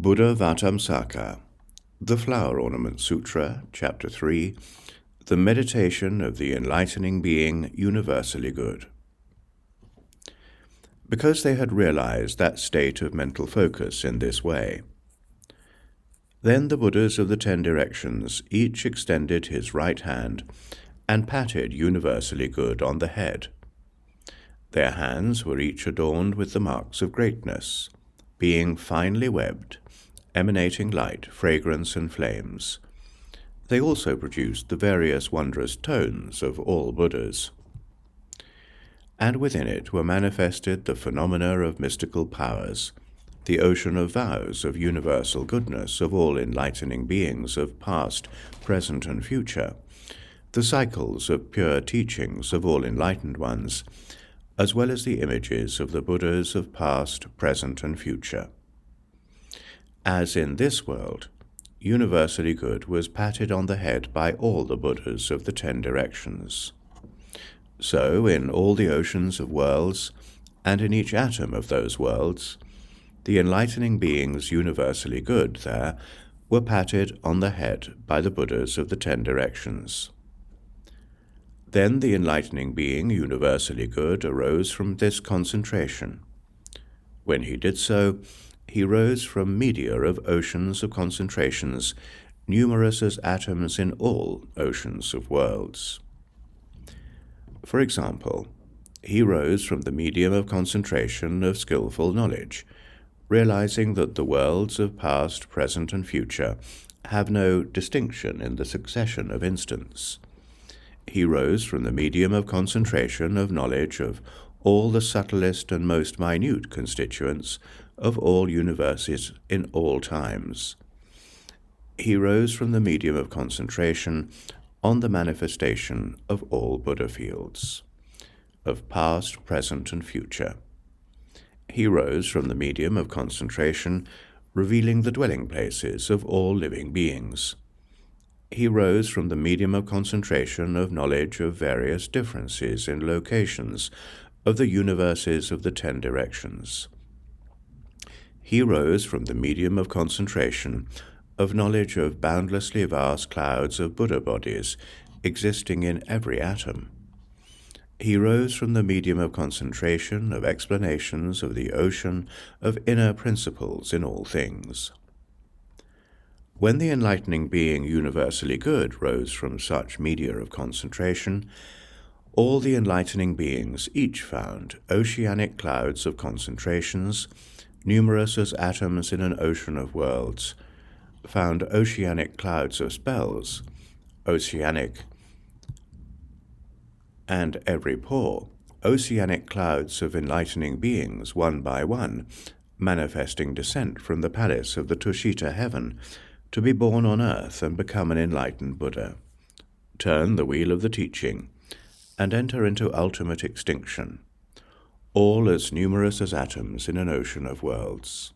Buddhāvataṃsaka, the Flower Ornament Sutra, Chapter 3, the meditation of the enlightening being universally good. Because they had realized that state of mental focus in this way, then the Buddhas of the 10 directions each extended his right hand and patted universally good on the head. Their hands were each adorned with the marks of greatness, being finely webbed, emanating light, fragrance, and flames. They also produced the various wondrous tones of all Buddhas. And within it were manifested the phenomena of mystical powers, the ocean of vows of universal goodness of all enlightening beings of past, present, and future, the cycles of pure teachings of all enlightened ones, as well as the images of the Buddhas of past, present, and future. As in this world, universally good was patted on the head by all the Buddhas of the 10 directions. So, in all the oceans of worlds, and in each atom of those worlds, the enlightening beings universally good there were patted on the head by the Buddhas of the 10 directions. Then the enlightening being universally good arose from this concentration. When he did so, he rose from media of oceans of concentrations, numerous as atoms in all oceans of worlds. For example, he rose from the medium of concentration of skillful knowledge, realizing that the worlds of past, present, and future have no distinction in the succession of instants. He rose from the medium of concentration of knowledge of all the subtlest and most minute constituents of all universes in all times. He rose from the medium of concentration on the manifestation of all Buddha fields, of past, present, and future. He rose from the medium of concentration, revealing the dwelling places of all living beings. He rose from the medium of concentration of knowledge of various differences in locations of the universes of the 10 directions. He rose from the medium of concentration of knowledge of boundlessly vast clouds of Buddha bodies existing in every atom. He rose from the medium of concentration of explanations of the ocean of inner principles in all things. When the enlightening being universally good rose from such media of concentration, all the enlightening beings each found oceanic clouds of concentrations, numerous as atoms in an ocean of worlds, found oceanic clouds of spells, oceanic, and every pore, oceanic clouds of enlightening beings one by one, manifesting descent from the palace of the Tushita heaven, to be born on earth and become an enlightened Buddha, turn the wheel of the teaching, and enter into ultimate extinction, all as numerous as atoms in an ocean of worlds.